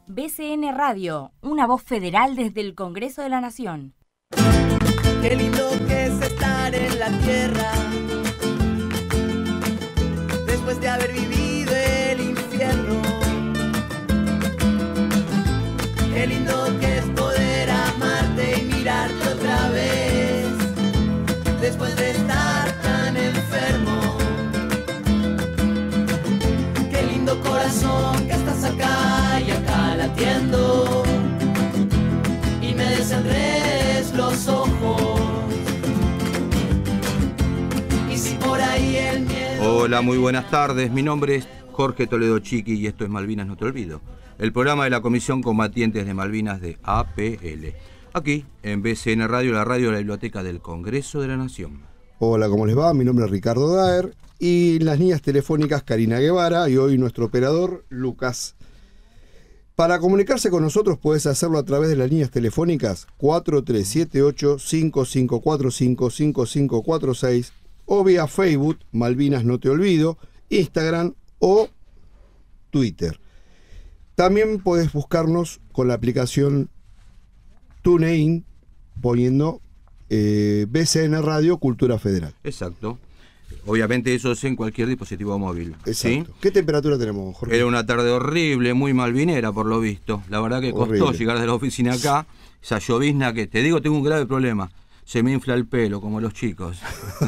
BCN Radio, una voz federal desde el Congreso de la Nación. Qué lindo que es estar en la tierra, después de haber vivido el infierno. Qué lindo que es poder amarte y mirarte otra vez, después de estar tan enfermo. Qué lindo corazón que estás acá y acá latiendo, y me desenredes los ojos. Y si por ahí el miedo... Hola, muy buenas tardes. Mi nombre es Jorge Toledo Chiqui y esto es Malvinas No Te Olvido, el programa de la Comisión Combatientes de Malvinas de APL. Aquí, en BCN Radio, la radio de la Biblioteca del Congreso de la Nación. Hola, ¿cómo les va? Mi nombre es Ricardo Daer y las líneas telefónicas Karina Guevara y hoy nuestro operador Lucas. Para comunicarse con nosotros puedes hacerlo a través de las líneas telefónicas 4378-5545-5546 o vía Facebook Malvinas No Te Olvido, Instagram o Twitter. También puedes buscarnos con la aplicación TuneIn poniendo BCN Radio Cultura Federal. Exacto. Obviamente eso es en cualquier dispositivo móvil. Exacto. ¿Sí? ¿Qué temperatura tenemos, Jorge? Era una tarde horrible, muy malvinera por lo visto. La verdad que costó llegar de la oficina acá. Esa llovizna que, te digo, tengo un grave problema. Se me infla el pelo, como los chicos.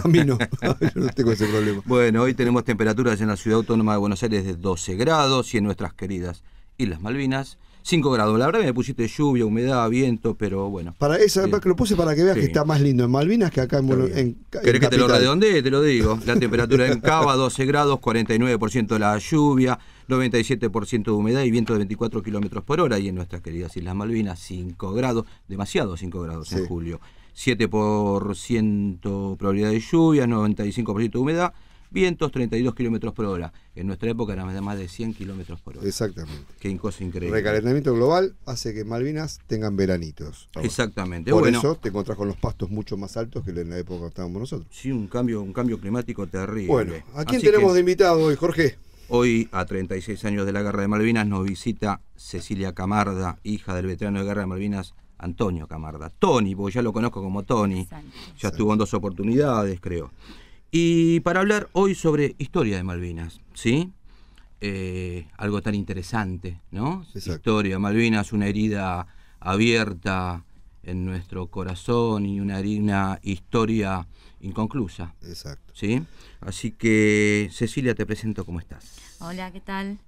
A mí no, yo no tengo ese problema. Bueno, hoy tenemos temperaturas en la Ciudad Autónoma de Buenos Aires de 12 grados y en nuestras queridas Islas Malvinas 5 grados. La verdad que me pusiste lluvia, humedad, viento, pero bueno. Para esa, lo puse para que veas que está más lindo en Malvinas que acá en ¿Querés que te lo redondee? Te lo digo. La temperatura en Cava, 12 grados, 49% de la lluvia, 97% de humedad y viento de 24 kilómetros por hora. Y en nuestras queridas Islas Malvinas, 5 grados, demasiado 5 grados en julio. 7% probabilidad de lluvia, 95% de humedad, vientos 32 kilómetros por hora. En nuestra época eran de más de 100 kilómetros por hora. Exactamente. Qué cosa increíble. Recalentamiento global hace que Malvinas tengan veranitos. Ahora. Exactamente. Por bueno, eso te encontrás con los pastos mucho más altos que en la época que estábamos nosotros. Sí, un cambio climático terrible. Bueno, ¿a quién tenemos de invitado hoy, Jorge? Hoy, a 36 años de la Guerra de Malvinas, nos visita Cecilia Camarda, hija del veterano de Guerra de Malvinas, Antonio Camarda. Tony, porque ya lo conozco como Tony. Exacto. Ya estuvo en 2 oportunidades, creo. Y para hablar hoy sobre historia de Malvinas, ¿sí? Algo tan interesante, ¿no? Exacto. Historia, Malvinas, una herida abierta en nuestro corazón y una historia inconclusa. Exacto. ¿Sí? Así que, Cecilia, te presento, ¿cómo estás? Hola, ¿qué tal?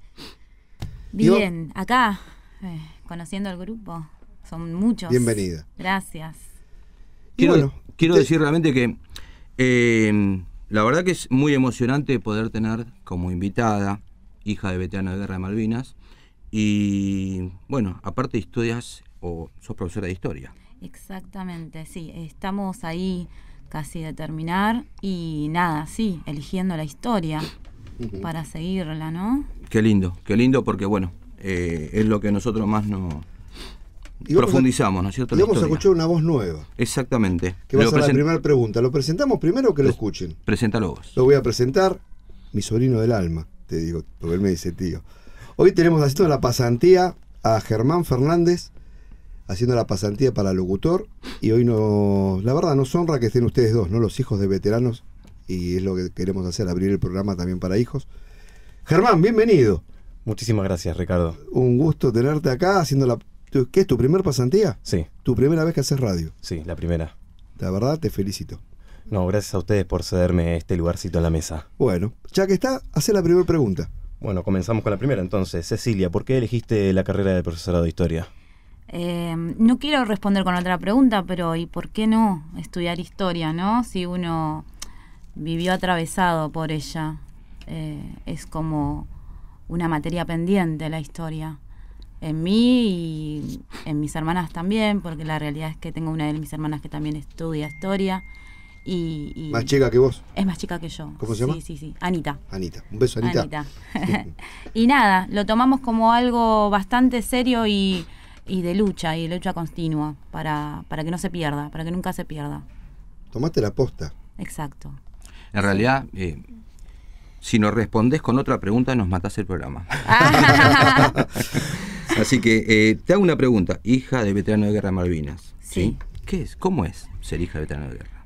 Bien, acá, conociendo al grupo. Son muchos. Bienvenida. Gracias. Quiero decir realmente que la verdad que es muy emocionante poder tener como invitada, hija de veterano de Guerra de Malvinas, y bueno, aparte estudias o sos profesora de historia. Exactamente, sí. Estamos ahí casi de terminar y nada, sí, eligiendo la historia para seguirla, ¿no? Qué lindo porque bueno, es lo que nosotros más nos profundizamos, ¿no es cierto? Y vamos a escuchar una voz nueva. Exactamente. Que va a ser la primera pregunta. ¿Lo presentamos primero o que lo escuchen? Preséntalo vos. Lo voy a presentar, mi sobrino del alma, te digo, porque él me dice tío. Hoy tenemos haciendo la pasantía a Germán Fernández, haciendo la pasantía para locutor, y hoy la verdad nos honra que estén ustedes dos, ¿no? Los hijos de veteranos, y es lo que queremos hacer, abrir el programa también para hijos. Germán, bienvenido. Muchísimas gracias, Ricardo. Un gusto tenerte acá haciendo ¿Qué es tu primer pasantía? Sí. ¿Tu primera vez que haces radio? Sí, la primera. La verdad, te felicito. No, gracias a ustedes por cederme este lugarcito en la mesa. Bueno, ya que está, hacé la primera pregunta. Bueno, comenzamos con la primera entonces. Cecilia, ¿por qué elegiste la carrera de profesorado de historia? No quiero responder con otra pregunta, pero ¿y por qué no estudiar historia, no? Si uno vivió atravesado por ella, es como una materia pendiente la historia. En mí y en mis hermanas también, porque la realidad es que tengo una de mis hermanas que también estudia historia. Y ¿Más chica que vos? Es más chica que yo. ¿Cómo se llama? Sí. Anita. Anita. Un beso, Anita. Y nada, lo tomamos como algo bastante serio y de lucha continua para que no se pierda, para que nunca se pierda. Tomaste la posta. Exacto. En realidad, si nos respondés con otra pregunta, nos matás el programa. Así que te hago una pregunta. Hija de veterano de guerra de Malvinas. Sí. ¿Qué es? ¿Cómo es ser hija de veterano de guerra?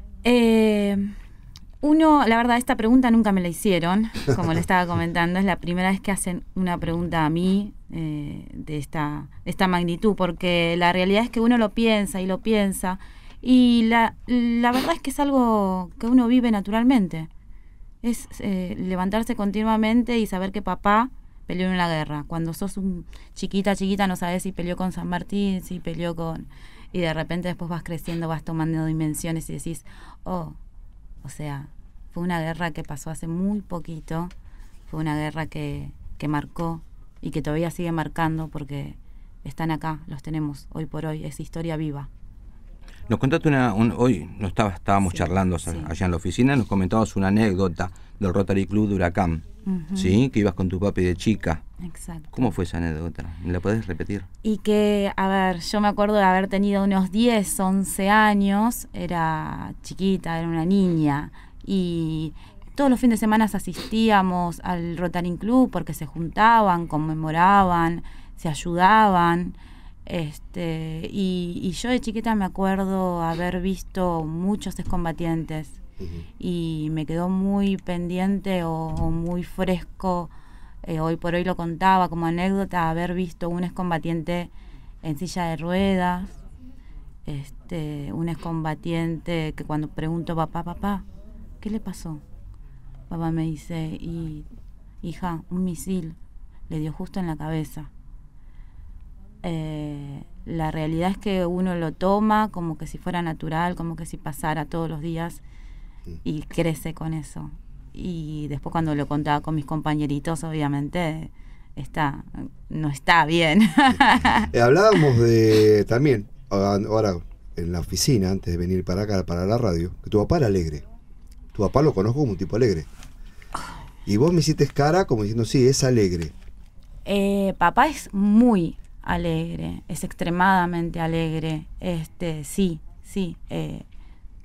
La verdad, esta pregunta nunca me la hicieron, como le estaba comentando. Es la primera vez que hacen una pregunta a mí de esta magnitud, porque la realidad es que uno lo piensa y lo piensa, y la verdad es que es algo que uno vive naturalmente. Es levantarse continuamente y saber que papá peleó en la guerra. Cuando sos chiquita no sabes si peleó con San Martín, si peleó con... Y de repente después vas creciendo, vas tomando dimensiones y decís, oh, o sea, fue una guerra que pasó hace muy poquito, fue una guerra que marcó y que todavía sigue marcando porque están acá, los tenemos hoy por hoy, es historia viva. Nos contaste hoy estábamos charlando allá en la oficina, nos comentabas una anécdota del Rotary Club de Huracán, ¿sí? Que ibas con tu papi de chica. Exacto. ¿Cómo fue esa anécdota? ¿Me la podés repetir? Y que, a ver, yo me acuerdo de haber tenido unos 10, 11 años, era chiquita, era una niña, y todos los fines de semana asistíamos al Rotary Club porque se juntaban, conmemoraban, se ayudaban. Y yo de chiquita me acuerdo haber visto muchos excombatientes y me quedó muy pendiente o muy fresco, hoy por hoy lo contaba como anécdota, haber visto un excombatiente en silla de ruedas, un excombatiente que cuando pregunto papá, ¿qué le pasó? Papá me dice, hija, un misil le dio justo en la cabeza. La realidad es que uno lo toma como que si fuera natural, como que si pasara todos los días y crece con eso. Y después cuando lo contaba con mis compañeritos, obviamente no está bien. Hablábamos de también, ahora en la oficina, antes de venir para acá, para la radio, que tu papá era alegre. Tu papá lo conozco como un tipo alegre. Y vos me hiciste cara como diciendo, sí, es alegre. Papá es muy alegre, es extremadamente alegre. Sí.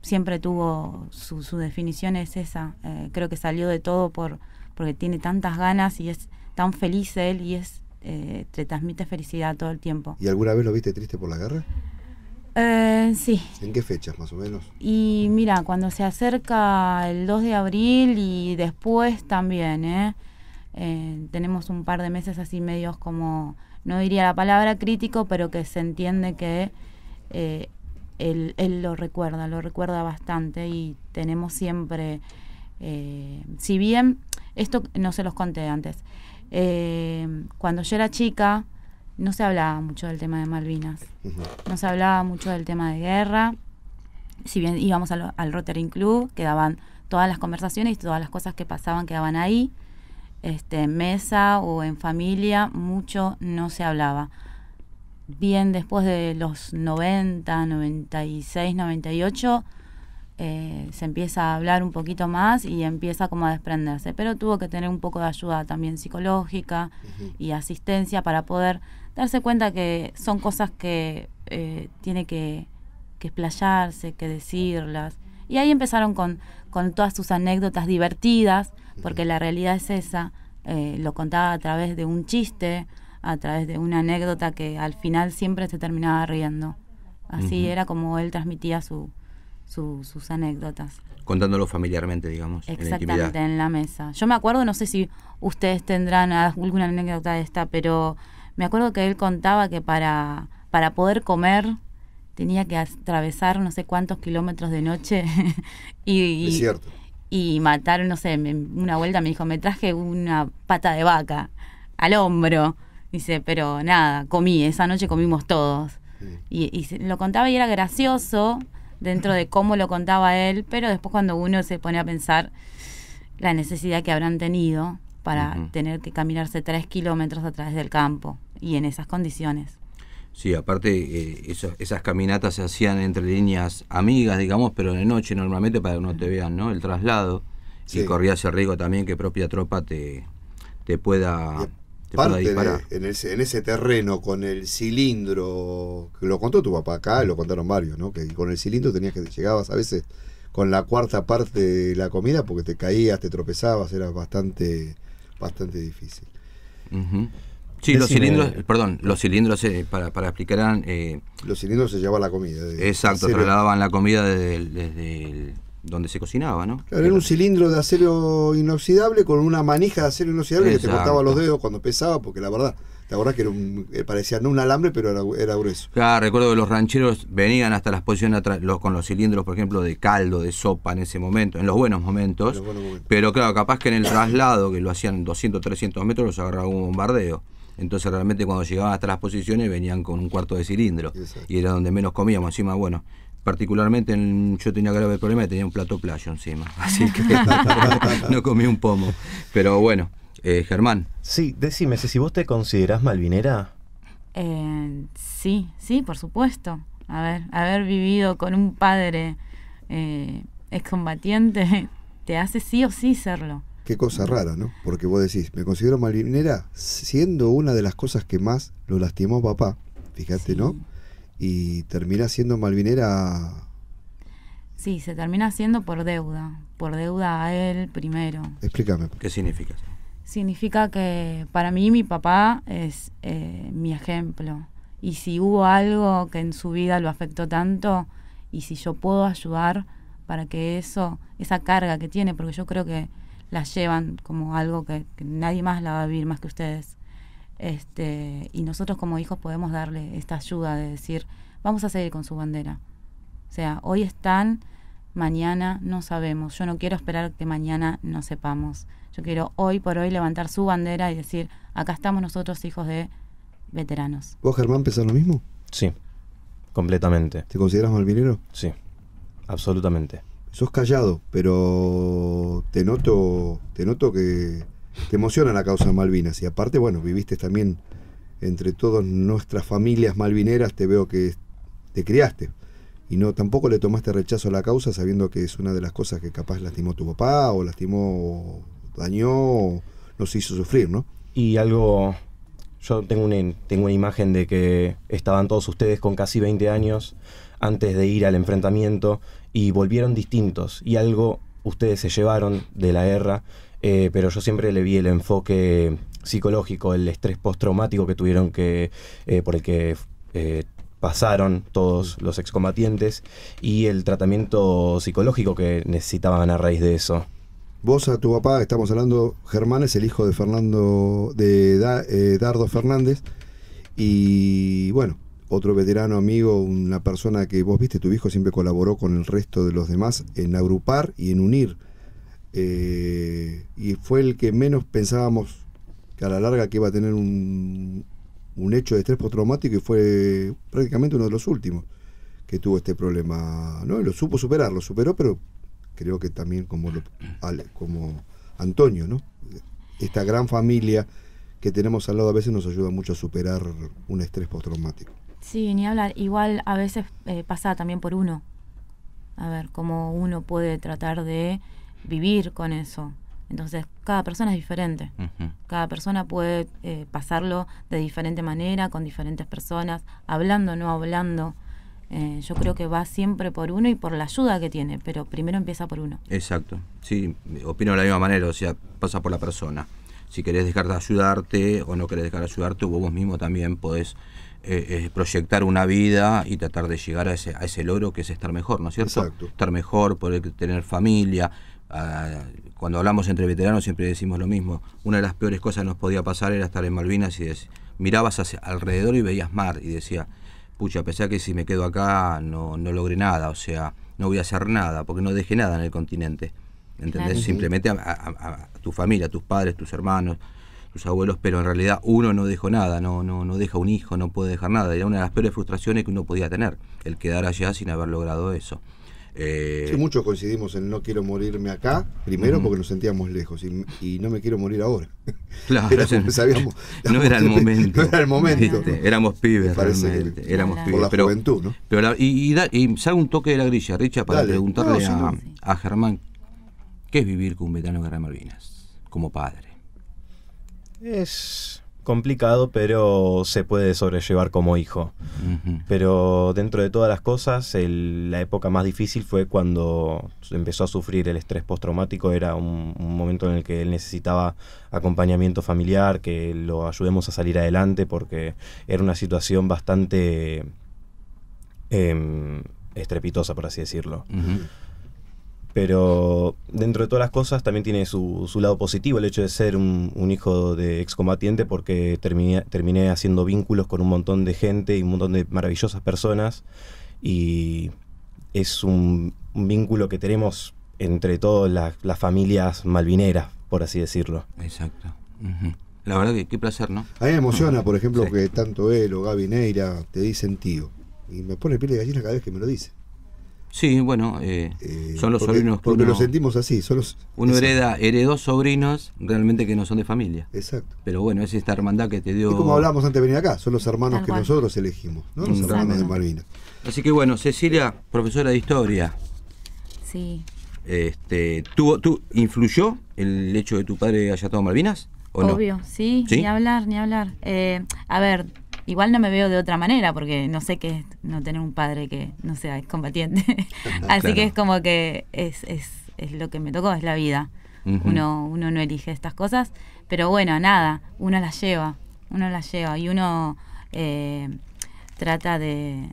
Siempre tuvo su definición es esa. Creo que salió de todo porque tiene tantas ganas y es tan feliz él y te transmite felicidad todo el tiempo. ¿Y alguna vez lo viste triste por la guerra? Sí. ¿En qué fechas más o menos? Y mira, cuando se acerca el 2 de abril y después también, tenemos un par de meses así medios como, no diría la palabra crítico, pero que se entiende que él lo recuerda bastante y tenemos siempre, si bien, esto no se los conté antes, cuando yo era chica no se hablaba mucho del tema de Malvinas, no se hablaba mucho del tema de guerra, si bien íbamos al Rotary Club, quedaban todas las conversaciones y todas las cosas que pasaban quedaban ahí, en mesa o en familia, mucho no se hablaba. Bien después de los 90, 96, 98, se empieza a hablar un poquito más y empieza como a desprenderse, pero tuvo que tener un poco de ayuda también psicológica y asistencia para poder darse cuenta que son cosas que tiene que explayarse, que decirlas. Y ahí empezaron con todas sus anécdotas divertidas, porque la realidad es esa, lo contaba a través de un chiste, a través de una anécdota que al final siempre se terminaba riendo. Así era como él transmitía sus anécdotas. Contándolo familiarmente, digamos. Exactamente, en la mesa. Yo me acuerdo, no sé si ustedes tendrán alguna anécdota de esta, pero me acuerdo que él contaba que para poder comer tenía que atravesar no sé cuántos kilómetros de noche Es cierto. Y matar, no sé, una vuelta me dijo, me traje una pata de vaca al hombro. Dice, pero nada, esa noche comimos todos. Y lo contaba y era gracioso dentro de cómo lo contaba él, pero después cuando uno se pone a pensar la necesidad que habrán tenido para tener que caminarse 3 kilómetros a través del campo y en esas condiciones. Sí, aparte esas caminatas se hacían entre líneas amigas, digamos, pero de noche normalmente para que no te vean, ¿no? El traslado. Sí. Y corrías el riesgo también que propia tropa te pueda disparar. En ese terreno con el cilindro, que lo contó tu papá acá, lo contaron varios, ¿no? Que con el cilindro llegabas a veces con la cuarta parte de la comida porque te caías, te tropezabas, era bastante difícil. Sí, los cilindros, para explicar eran... los cilindros se llevaban la comida. Exacto, trasladaban la comida desde donde se cocinaba, ¿no? Claro, era un cilindro de acero inoxidable con una manija de acero inoxidable que te cortaba los dedos cuando pesaba, porque la verdad, te acordás que parecía no un alambre, pero era grueso. Claro, recuerdo que los rancheros venían hasta las posiciones con los cilindros, por ejemplo, de caldo, de sopa en ese momento, en los buenos momentos. Pero claro, capaz que en el traslado, que lo hacían 200, 300 metros, los agarraba un bombardeo. Entonces realmente cuando llegaban hasta las posiciones venían con un cuarto de cilindro. Exacto. Y era donde menos comíamos. Encima, bueno, particularmente yo tenía grave problema y tenía un plato playo encima. Así que no comí un pomo. Pero bueno, Germán. Sí, decime, si vos te considerás malvinera. Sí, por supuesto. A ver, haber vivido con un padre excombatiente te hace sí o sí serlo. Qué cosa rara, ¿no? Porque vos decís, me considero malvinera siendo una de las cosas que más lo lastimó a papá, fíjate, sí. ¿No? Y termina siendo malvinera. Sí, se termina haciendo por deuda a él primero. Explícame. ¿Qué significa eso? Significa que para mí mi papá es mi ejemplo. Y si hubo algo que en su vida lo afectó tanto, y si yo puedo ayudar para que esa carga que tiene, porque yo creo que la llevan como algo que nadie más la va a vivir más que ustedes. Y nosotros como hijos podemos darle esta ayuda de decir, vamos a seguir con su bandera. O sea, hoy están, mañana no sabemos. Yo no quiero esperar que mañana no sepamos. Yo quiero hoy por hoy levantar su bandera y decir, acá estamos nosotros hijos de veteranos. ¿Vos, Germán, pensás lo mismo? Sí, completamente. ¿Te consideras malvinero? Sí, absolutamente. Sos callado, pero te noto que te emociona la causa de Malvinas. Y aparte, bueno, viviste también entre todas nuestras familias malvineras, te veo que te criaste. Y no tampoco le tomaste rechazo a la causa sabiendo que es una de las cosas que capaz lastimó tu papá, o dañó, o nos hizo sufrir, ¿no? Y algo... Yo tengo una imagen de que estaban todos ustedes con casi 20 años antes de ir al enfrentamiento y volvieron distintos. Y algo ustedes se llevaron de la guerra, pero yo siempre le vi el enfoque psicológico, el estrés postraumático que tuvieron por el que pasaron todos los excombatientes y el tratamiento psicológico que necesitaban a raíz de eso. Vos a tu papá, estamos hablando, Germán es el hijo de Dardo Fernández, y bueno, otro veterano amigo, una persona que vos viste, tu hijo siempre colaboró con el resto de los demás en agrupar y en unir, y fue el que menos pensábamos que a la larga que iba a tener un hecho de estrés postraumático, y fue prácticamente uno de los últimos que tuvo este problema, ¿no? Y lo superó, pero creo que también como Antonio, ¿no? Esta gran familia que tenemos al lado a veces nos ayuda mucho a superar un estrés postraumático. Sí, ni hablar. Igual a veces pasa también por uno. A ver, cómo uno puede tratar de vivir con eso. Entonces, cada persona es diferente. Uh-huh. Cada persona puede pasarlo de diferente manera, con diferentes personas, hablando o no hablando. Yo creo que va siempre por uno y por la ayuda que tiene, pero primero empieza por uno. Exacto, sí, opino de la misma manera, o sea, pasa por la persona. Si querés dejar de ayudarte o no querés dejar de ayudarte, vos mismo también podés proyectar una vida y tratar de llegar a ese logro que es estar mejor, ¿no es cierto? Exacto. Estar mejor, poder tener familia. Cuando hablamos entre veteranos siempre decimos lo mismo. Una de las peores cosas que nos podía pasar era estar en Malvinas y mirabas hacia alrededor y veías mar y decías, pucha, a pesar que si me quedo acá no logré nada, o sea, no voy a hacer nada, porque no dejé nada en el continente, ¿entendés? Claro. Simplemente a tu familia, a tus padres, tus hermanos, tus abuelos, pero en realidad uno no dejó nada, no deja un hijo, no puede dejar nada. Era una de las peores frustraciones que uno podía tener, el quedar allá sin haber logrado eso. Sí, muchos coincidimos en no quiero morirme acá, primero porque nos sentíamos lejos, y no me quiero morir ahora. Claro, no era el momento. No era el momento. ¿No? Éramos pibes, realmente. Éramos pibes. Por la juventud, ¿no? Pero y salgo un toque de la grilla, Richa, para preguntarle a Germán, ¿qué es vivir con un veterano de Guerra de Malvinas como padre? Es complicado, pero se puede sobrellevar como hijo. Pero dentro de todas las cosas, la época más difícil fue cuando empezó a sufrir el estrés postraumático. Era un momento en el que él necesitaba acompañamiento familiar, que lo ayudemos a salir adelante, porque era una situación bastante estrepitosa, por así decirlo. Pero dentro de todas las cosas también tiene su lado positivo el hecho de ser un hijo de excombatiente, porque terminé haciendo vínculos con un montón de gente y un montón de maravillosas personas, y es un vínculo que tenemos entre todas las familias malvineras, por así decirlo. Exacto. La verdad que qué placer, ¿no? A mí me emociona, por ejemplo, Sí. que tanto él o Gaby Neira te dicen tío. Y me pone piel de gallina cada vez que me lo dice. Sí, bueno, son los sobrinos que porque uno, lo sentimos así. Son los, uno exacto. heredó sobrinos realmente que no son de familia. Exacto. Pero bueno, es esta hermandad que te dio. Y como hablábamos antes de venir acá, son los hermanos Tal que cual. nosotros elegimos, ¿no? Los Exacto. hermanos de Malvinas. Así que bueno, Cecilia, profesora de historia, Sí. ¿tú influyó el hecho de tu padre haya estado en Malvinas? ¿O Obvio, sí, ¿Sí? ni hablar, ni hablar. A ver, igual no me veo de otra manera, porque no sé qué es no tener un padre que no sea excombatiente. Así Claro. que es como que es lo que me tocó, es la vida. Ujú. Uno no elige estas cosas, pero bueno, nada, uno las lleva y uno trata de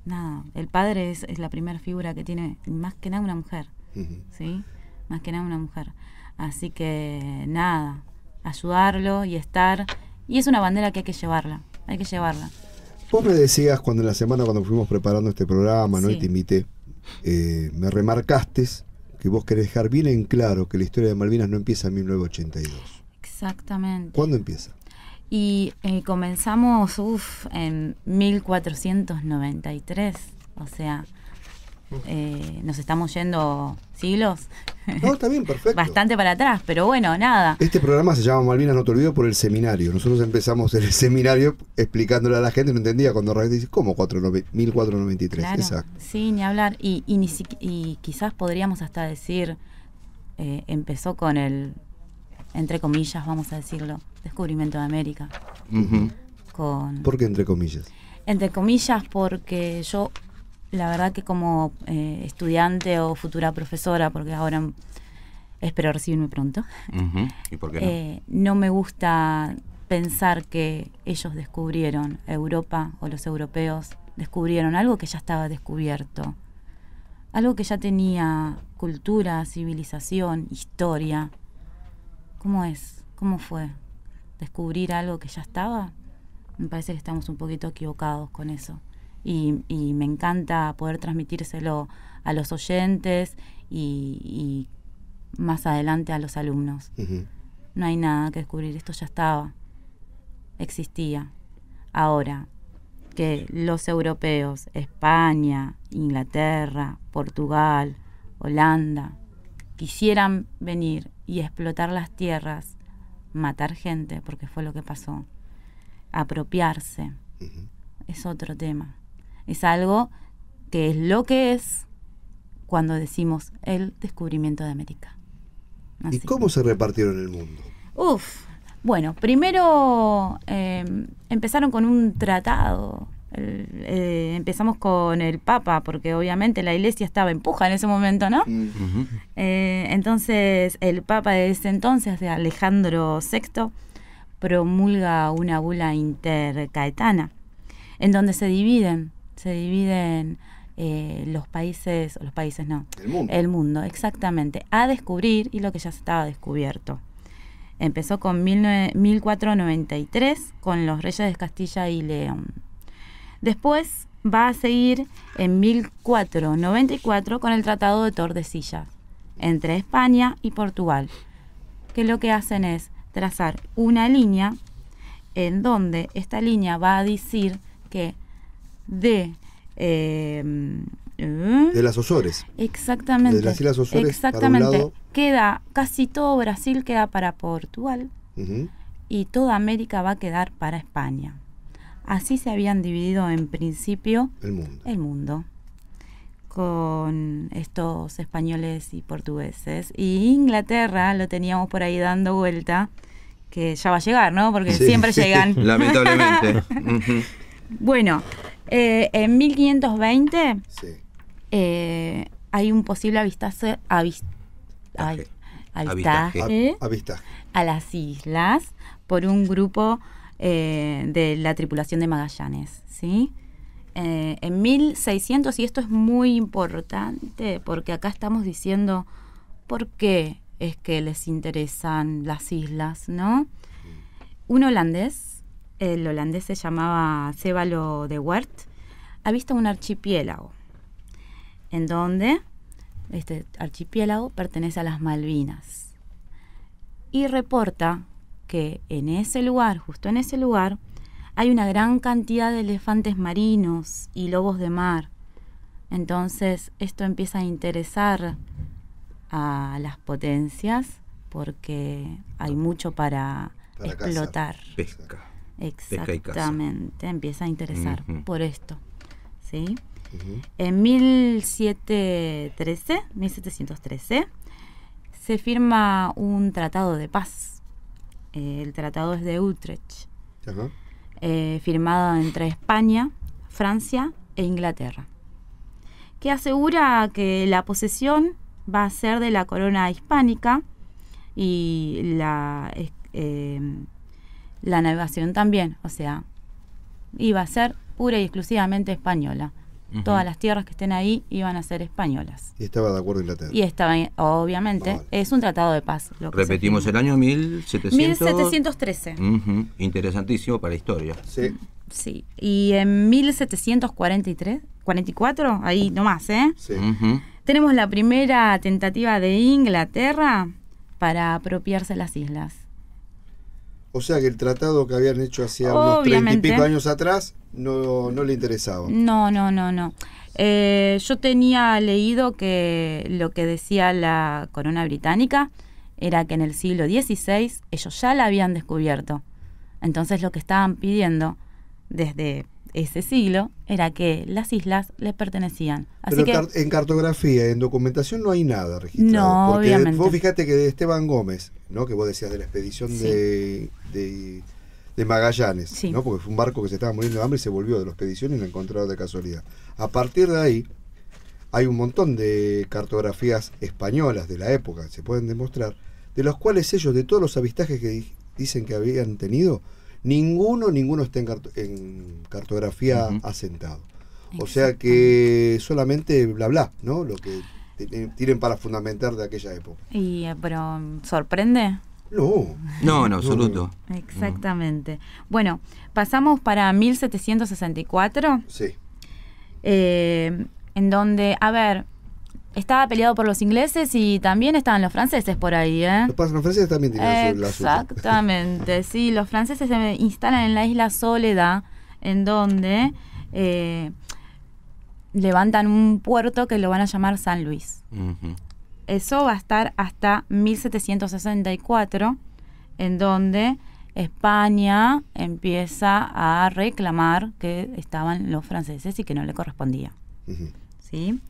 nada, el padre es la primera figura que tiene, más que nada una mujer. Ujú. ¿Sí? Más que nada una mujer. Así que nada, ayudarlo y estar. Y es una bandera que hay que llevarla. Vos me decías cuando en la semana, cuando fuimos preparando este programa, ¿no? Sí. Y te invité, me remarcaste que vos querés dejar bien en claro que la historia de Malvinas no empieza en 1982. Exactamente. ¿Cuándo empieza? Y comenzamos en 1493. O sea, nos estamos yendo siglos. No, está bien, perfecto. Bastante para atrás, pero bueno, nada. Este programa se llama Malvinas no te olvido por el seminario. Nosotros empezamos en el seminario explicándole a la gente, no entendía cuando realmente dice, ¿cómo 1493? Claro, Exacto. sí, ni hablar. Y quizás podríamos hasta decir, empezó con el, entre comillas, vamos a decirlo, descubrimiento de América. Ujú. ¿Por qué entre comillas? Entre comillas, porque yo, la verdad que como estudiante o futura profesora, porque ahora espero recibirme pronto, Ujú. ¿Y por qué no? no me gusta pensar que ellos descubrieron Europa o los europeos descubrieron algo que ya estaba descubierto, algo que ya tenía cultura, civilización, historia. ¿Cómo es? ¿Cómo fue? ¿Descubrir algo que ya estaba? Me parece que estamos un poquito equivocados con eso. Y me encanta poder transmitírselo a los oyentes y más adelante a los alumnos. Ujú. No hay nada que descubrir, esto ya estaba, existía. Ahora, que los europeos, España, Inglaterra, Portugal, Holanda, quisieran venir y explotar las tierras, matar gente, porque fue lo que pasó, apropiarse, Ujú. es otro tema. Es algo que es lo que es cuando decimos el descubrimiento de América. ¿Y Así. cómo se repartieron el mundo? Bueno, primero empezaron con un tratado. Empezamos con el Papa, porque obviamente la Iglesia estaba en puja en ese momento, ¿no? Ujú. Entonces el Papa de ese entonces, de Alejandro VI, promulga una bula intercaetana, en donde se dividen los países no, El mundo. el mundo, exactamente, a descubrir y lo que ya estaba descubierto. Empezó con 1493 con los reyes de Castilla y León. Después va a seguir en 1494 con el Tratado de Tordesillas entre España y Portugal, que lo que hacen es trazar una línea en donde esta línea va a decir que de las Azores. exactamente, de las Islas Azores, exactamente, para un lado. queda casi todo Brasil queda para Portugal Ujú. y toda América va a quedar para España. Así se habían dividido en principio El mundo con estos españoles y portugueses. Y Inglaterra lo teníamos por ahí dando vuelta, que ya va a llegar, ¿no? Porque Sí. siempre llegan. Lamentablemente. Ujú. Bueno, en 1520 Sí. hay un posible avistaje Avistaje. Avistaje. a las islas por un grupo de la tripulación de Magallanes, ¿sí? En 1600, y esto es muy importante porque acá estamos diciendo por qué es que les interesan las islas, ¿no? Un holandés, el holandés se llamaba Cébalo de Wert, avista un archipiélago en donde este archipiélago pertenece a las Malvinas y reporta que en ese lugar, justo en ese lugar, hay una gran cantidad de elefantes marinos y lobos de mar. Entonces esto empieza a interesar a las potencias porque hay mucho para explotar. Pesca. Pesca y caza. Exactamente, empieza a interesar Ujú. por esto, ¿sí? Ujú. En 1713 se firma un tratado de paz. El tratado es de Utrecht, Ajá. firmado entre España, Francia e Inglaterra, que asegura que la posesión va a ser de la corona hispánica y la navegación también, o sea, iba a ser pura y exclusivamente española. Ujú. Todas las tierras que estén ahí iban a ser españolas. Y estaba de acuerdo Inglaterra. Y estaba, obviamente, Vale. es un tratado de paz. Lo que se Repetimos firma. el año 1700. 1713. Ujú. Interesantísimo para la historia. Sí. Sí. Y en 1744, ahí nomás, Sí. Ujú. tenemos la primera tentativa de Inglaterra para apropiarse las islas. O sea que el tratado que habían hecho hacía unos 30 y Obviamente. pico años atrás no le interesaba. No. Yo tenía leído que lo que decía la corona británica era que en el siglo XVI ellos ya la habían descubierto. Entonces lo que estaban pidiendo desde ese siglo era que las islas les pertenecían. Así Pero que en cartografía, en documentación no hay nada registrado. No, porque obviamente. vos fíjate que de Esteban Gómez, ¿no? Que vos decías de la expedición Sí. de Magallanes, Sí. ¿no? Porque fue un barco que se estaba muriendo de hambre y se volvió de la expedición y lo encontraron de casualidad. A partir de ahí hay un montón de cartografías españolas de la época, se pueden demostrar, de los cuales ellos, de todos los avistajes que dicen que habían tenido, ninguno está en cartografía Ujú. asentado. O sea que solamente bla bla, ¿no? Lo que tienen para fundamentar de aquella época. pero sorprende. No. No, en absoluto. Exactamente. Bueno, pasamos para 1764, Sí. en donde, a ver, estaba peleado por los ingleses y también estaban los franceses por ahí, ¿eh? Los franceses también tienen la suya. Exactamente, sí, los franceses se instalan en la isla Soledad, en donde levantan un puerto que lo van a llamar San Luis. Ujú. Eso va a estar hasta 1764, en donde España empieza a reclamar que estaban los franceses y que no le correspondía. Ujú. ¿Sí?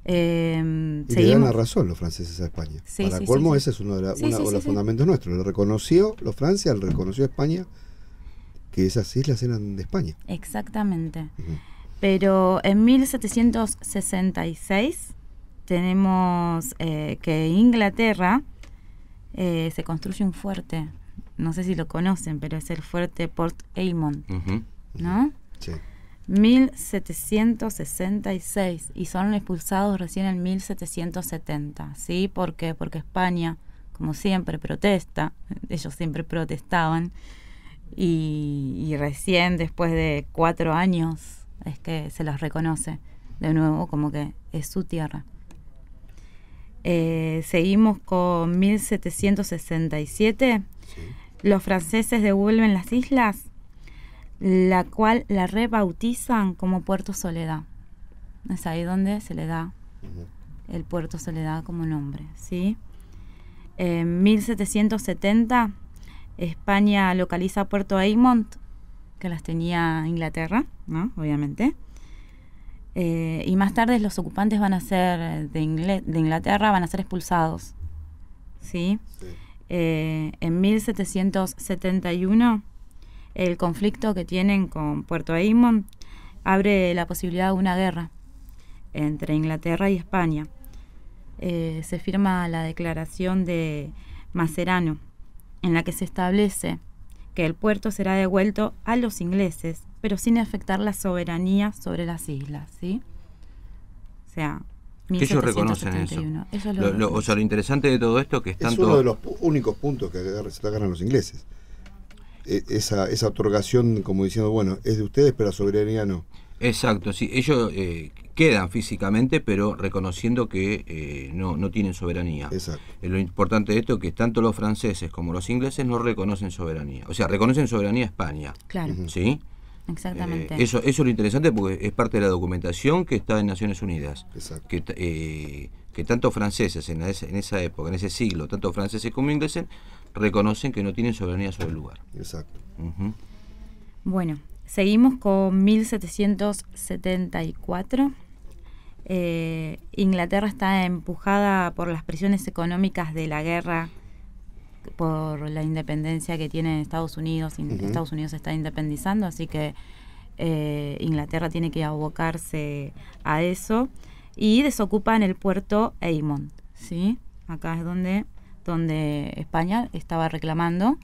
Y le dan la Seguimos. razón los franceses a España. Sí, Para sí, colmo, sí, ese es uno de, Sí, sí, de sí, los sí. fundamentos nuestros. Lo reconoció Francia, lo reconoció España, que esas islas eran de España. Exactamente. Ujú. Pero en 1766 tenemos que Inglaterra se construye un fuerte. No sé si lo conocen, pero es el fuerte Port Eamon, Ujú. ¿no? Sí. 1766 y son expulsados recién en 1770, ¿sí? ¿Por qué? Porque España, como siempre, protesta. Ellos siempre protestaban y recién después de 4 años es que se los reconoce de nuevo como que es su tierra. Seguimos con 1767. Sí. Los franceses devuelven las islas, la cual la rebautizan como Puerto Soledad. Es ahí donde se le da Ujú. el Puerto Soledad como nombre, ¿sí? En 1770 España localiza Puerto Egmont, que las tenía Inglaterra, ¿no? Obviamente. Y más tarde los ocupantes van a ser de Inglaterra, van a ser expulsados, ¿sí? Sí. En 1771, el conflicto que tienen con Puerto Aymon abre la posibilidad de una guerra entre Inglaterra y España. Se firma la declaración de Macerano, en la que se establece que el puerto será devuelto a los ingleses, pero sin afectar la soberanía sobre las islas, ¿sí? O sea, ellos reconocen eso. O sea, lo interesante de todo esto que es uno de los únicos puntos que se agarran los ingleses. Esa otorgación, como diciendo, bueno, es de ustedes, pero la soberanía no. Exacto, sí, ellos quedan físicamente, pero reconociendo que no tienen soberanía. Exacto. Lo importante de esto es que tanto los franceses como los ingleses no reconocen soberanía. O sea, reconocen soberanía a España. Claro. ¿Sí? Exactamente. Eso es lo interesante porque es parte de la documentación que está en Naciones Unidas. Exacto. Que tanto franceses en esa época, en ese siglo, tanto franceses como ingleses, reconocen que no tienen soberanía sobre el lugar. Exacto. Bueno, seguimos con 1774. Inglaterra está empujada por las presiones económicas de la guerra por la independencia que tiene Estados Unidos. Estados Unidos se está independizando, así que Inglaterra tiene que abocarse a eso y desocupan el puerto Eymont, ¿sí? Acá es donde España estaba reclamando,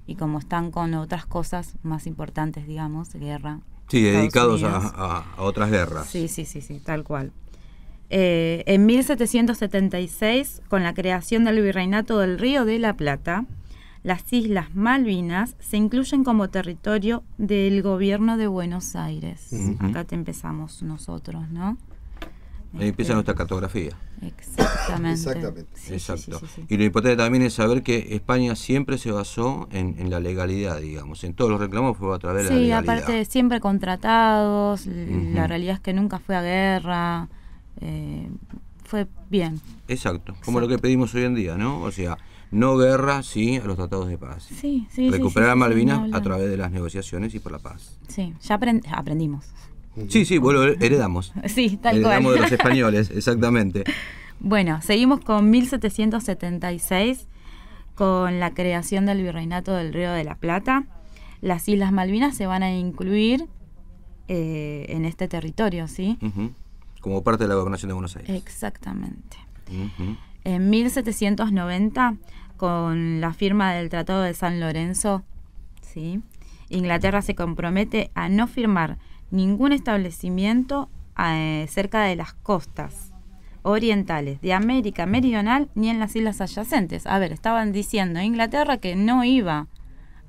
y como están con otras cosas más importantes, digamos, guerra. Sí, dedicados a otras guerras. Sí, tal cual. En 1776, con la creación del Virreinato del Río de la Plata, las Islas Malvinas se incluyen como territorio del gobierno de Buenos Aires. Acá te empezamos nosotros, ¿no? Ahí empieza nuestra cartografía. Exactamente. Exacto. Sí. Y lo importante también es saber que España siempre se basó en la legalidad, digamos. En todos los reclamos fue a través de la legalidad. Sí, aparte siempre con tratados. La realidad es que nunca fue a guerra. Fue bien. Exacto, como lo que pedimos hoy en día, ¿no? O sea, no guerra, sí a los tratados de paz. Sí. Recuperar Malvinas a través de las negociaciones y por la paz. Sí, ya aprendimos. Sí, bueno, heredamos. Sí, tal heredamos cual. De los españoles, exactamente. Bueno, seguimos con 1776, con la creación del Virreinato del Río de la Plata. Las Islas Malvinas se van a incluir en este territorio, ¿sí? Como parte de la gobernación de Buenos Aires. Exactamente. En 1790, con la firma del Tratado de San Lorenzo, ¿sí? Inglaterra se compromete a no firmar ningún establecimiento cerca de las costas orientales de América Meridional ni en las islas adyacentes. A ver, estaban diciendo Inglaterra que no iba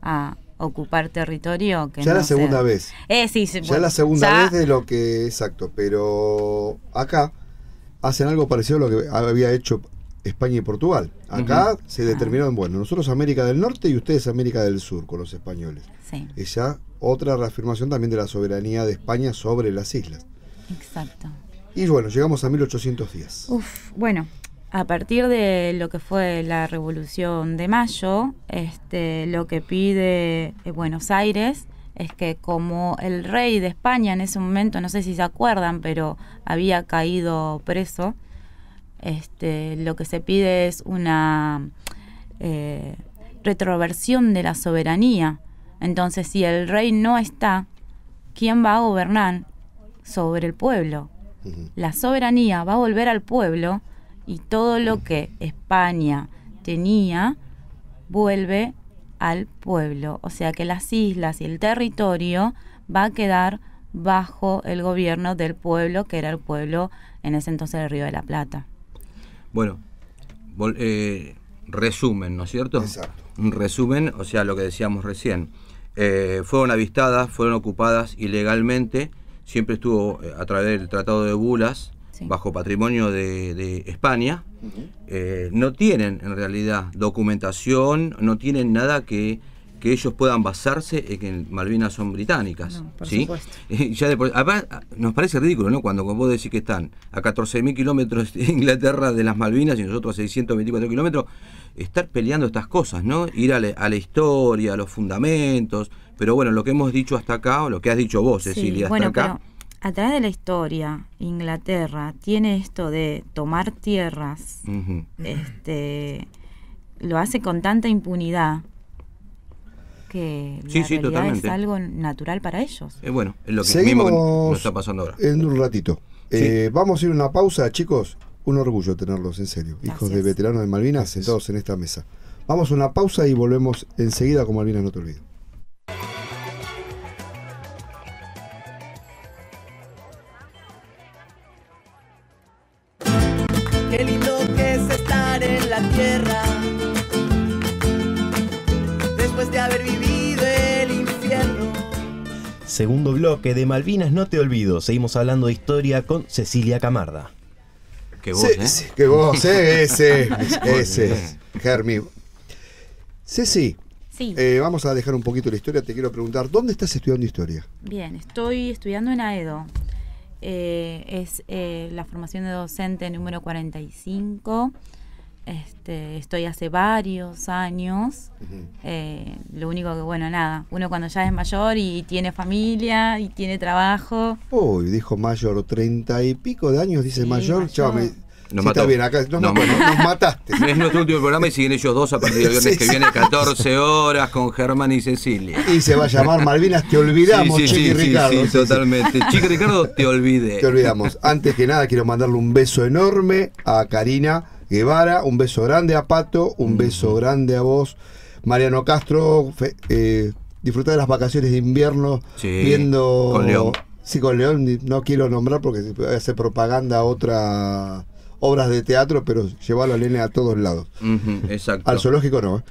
a ocupar territorio que ya no la segunda sea. vez. Sí, ya bueno, la segunda vez de lo que... Exacto, pero acá hacen algo parecido a lo que había hecho España y Portugal. Acá se determinaron, bueno, nosotros América del Norte y ustedes América del Sur con los españoles. Sí. Es ya otra reafirmación también de la soberanía de España sobre las islas. Exacto. Y bueno, llegamos a 1810. Bueno, a partir de lo que fue la Revolución de Mayo, lo que pide Buenos Aires es que, como el rey de España en ese momento, no sé si se acuerdan, pero había caído preso, lo que se pide es una retroversión de la soberanía. Entonces, si el rey no está, ¿quién va a gobernar sobre el pueblo? La soberanía va a volver al pueblo, y todo lo que España tenía vuelve al pueblo. O sea que las islas y el territorio va a quedar bajo el gobierno del pueblo, que era el pueblo en ese entonces del Río de la Plata. Bueno, resumen, ¿no es cierto? Exacto. Un resumen, o sea, lo que decíamos recién. Fueron avistadas, fueron ocupadas ilegalmente, siempre estuvo a través del Tratado de Bulas, bajo patrimonio de España. No tienen en realidad documentación, no tienen nada que ellos puedan basarse en que Malvinas son británicas. No, por ¿sí? supuesto. Además, nos parece ridículo, ¿no? Cuando vos decís que están a 14.000 kilómetros de Inglaterra de las Malvinas y nosotros a 624 kilómetros, estar peleando estas cosas, ¿no? Ir a la historia, a los fundamentos. Pero bueno, lo que hemos dicho hasta acá, o lo que has dicho vos, Cecilia, hasta acá. Pero a través de la historia, Inglaterra tiene esto de tomar tierras lo hace con tanta impunidad que Sí, la sí, realidad totalmente. es algo natural para ellos. Bueno, es lo que Seguimos mismo que nos está pasando ahora. en un ratito. Sí. Vamos a ir a una pausa, chicos. Un orgullo tenerlos, en serio. Hijos Gracias. de veteranos de Malvinas sentados en esta mesa. Vamos a una pausa y volvemos enseguida con Malvinas No Te Olvido. Qué lindo que es estar en la tierra después de haber vivido el infierno. Segundo bloque de Malvinas No Te Olvido. Seguimos hablando de historia con Cecilia Camarda. Que vos, Sí, sí, que vos, ese, Germi. Ceci, Sí, vamos a dejar un poquito la historia. Te quiero preguntar, ¿dónde estás estudiando historia? bien, estoy estudiando en AEDO. Es la formación de docente número 45. Estoy hace varios años. Lo único que, bueno, nada, uno cuando ya es mayor y tiene familia y tiene trabajo. Uy, dijo mayor, 30 y pico de años, dice Sí, mayor. mayor. Chao, Nos sí, está mató. bien, acá nos mataste. Es nuestro último programa y siguen ellos dos a partir del viernes Sí, que sí. viene, 14 horas con Germán y Cecilia. Y se va a llamar Malvinas Te Olvidamos, Chiqui Ricardo. Sí, Sí, sí. totalmente. Chiqui Ricardo, te olvidé. Te olvidamos. Antes que nada, quiero mandarle un beso enorme a Karina Guevara, un beso grande a Pato, un beso grande a vos, Mariano Castro. Disfrutar de las vacaciones de invierno Sí, viendo. con León. Sí, con León, no quiero nombrar porque se puede hacer propaganda a otras obras de teatro, pero llevarlo al nene a todos lados. Exacto. Al zoológico no.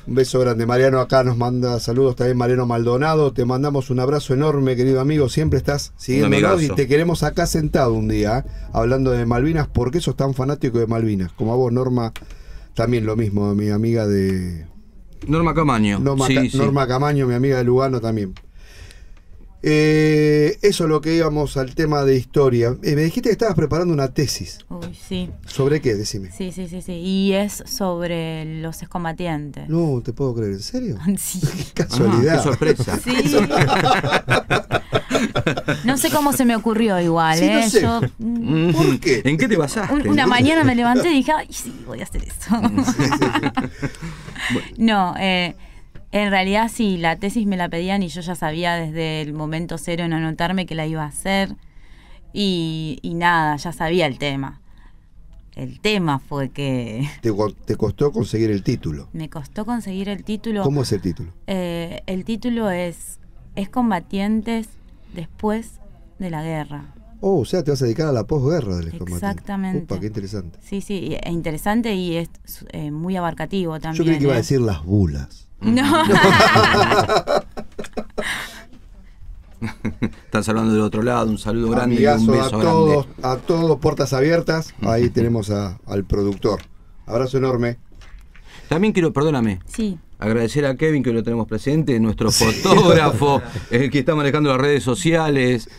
Un beso grande. Mariano acá nos manda saludos también, Mariano Maldonado. Te mandamos un abrazo enorme, querido amigo. Siempre estás siguiéndonos amigazo. y te queremos acá sentado un día, hablando de Malvinas. ¿Por qué sos tan fanático de Malvinas? Como a vos, Norma, también lo mismo, mi amiga de... Norma Camaño. Norma, Sí, sí. Norma Camaño, mi amiga de Lugano también. Eso es lo que íbamos al tema de historia. Me dijiste que estabas preparando una tesis. Uy, sí, ¿Sobre qué? Decime. sí. Y es sobre los excombatientes. No, te puedo creer, ¿en serio? Sí. Qué casualidad. Qué sorpresa. Sí. No sé cómo se me ocurrió igual, Sí, no sé. Yo, ¿Por qué? ¿En qué te basaste? una mañana me levanté y dije, ay, sí, voy a hacer eso. No, en realidad sí, la tesis me la pedían y yo ya sabía desde el momento cero en anotarme que la iba a hacer. Y nada, ya sabía el tema. El tema fue que Te costó conseguir el título. me costó conseguir el título. ¿Cómo es el título? El título es Combatientes después de la guerra. Oh, o sea, te vas a dedicar a la posguerra del excombatiente. Exactamente. Opa, qué interesante. Sí, es interesante y es muy abarcativo también. Yo creí que iba a decir las bulas. No. Están saludando del otro lado, un saludo grande y Amigazo un a beso todos, grande. a todos, puertas abiertas. Ahí tenemos al productor. Abrazo enorme. También quiero, perdóname, Sí. agradecer a Kevin que lo tenemos presente, nuestro fotógrafo, el que está manejando las redes sociales.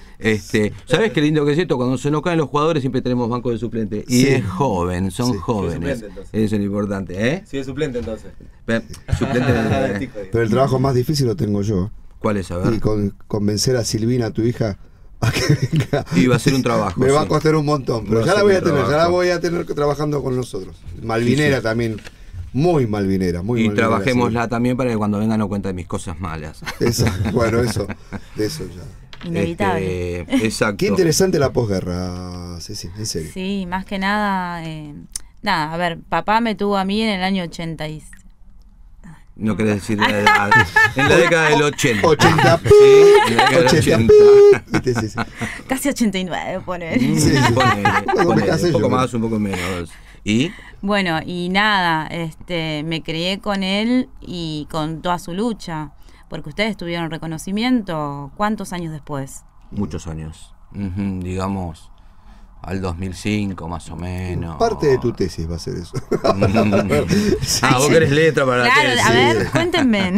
¿Sabés qué lindo que es esto? Cuando se nos caen los jugadores siempre tenemos banco de suplente. Y Sí. es joven, son Sí. jóvenes. Suplente, entonces. Eso es lo importante, ¿eh? Sí, es suplente entonces. Suplente de- Pero el trabajo más difícil lo tengo yo. ¿Cuál es? A ver. Y convencer a Silvina, tu hija, a que venga. Iba a ser un trabajo. Me va a sí. costar un montón, pero Va a ya la ser voy un a tener, ya la trabajo. voy a tener trabajando con nosotros. Malvinera Sí, sí. también, muy malvinera, muy Y malvinera. trabajémosla también para que cuando vengan no cuenta de mis cosas malas. Sí. Exacto, bueno, de eso ya. Inevitable. Exacto. Qué interesante la posguerra, Ceci, en serio. Sí, más que nada, nada, a ver, papá me tuvo a mí en el año 86. No querés decir la edad. En la década del 80. 80 Sí, en la década del 80 80. ¿Viste? Sí, sí. Casi 89, poner. Sí, Sí, sí. Bueno, ponele, casi un poco yo, más, un poco menos. ¿Y? Bueno, y nada, me crié con él y con toda su lucha, porque ustedes tuvieron reconocimiento, ¿cuántos años después? Muchos años. Digamos, al 2005 más o menos. Parte de tu tesis va a ser eso. Vos querés letra para la Claro, tesis. a ver, cuéntenme.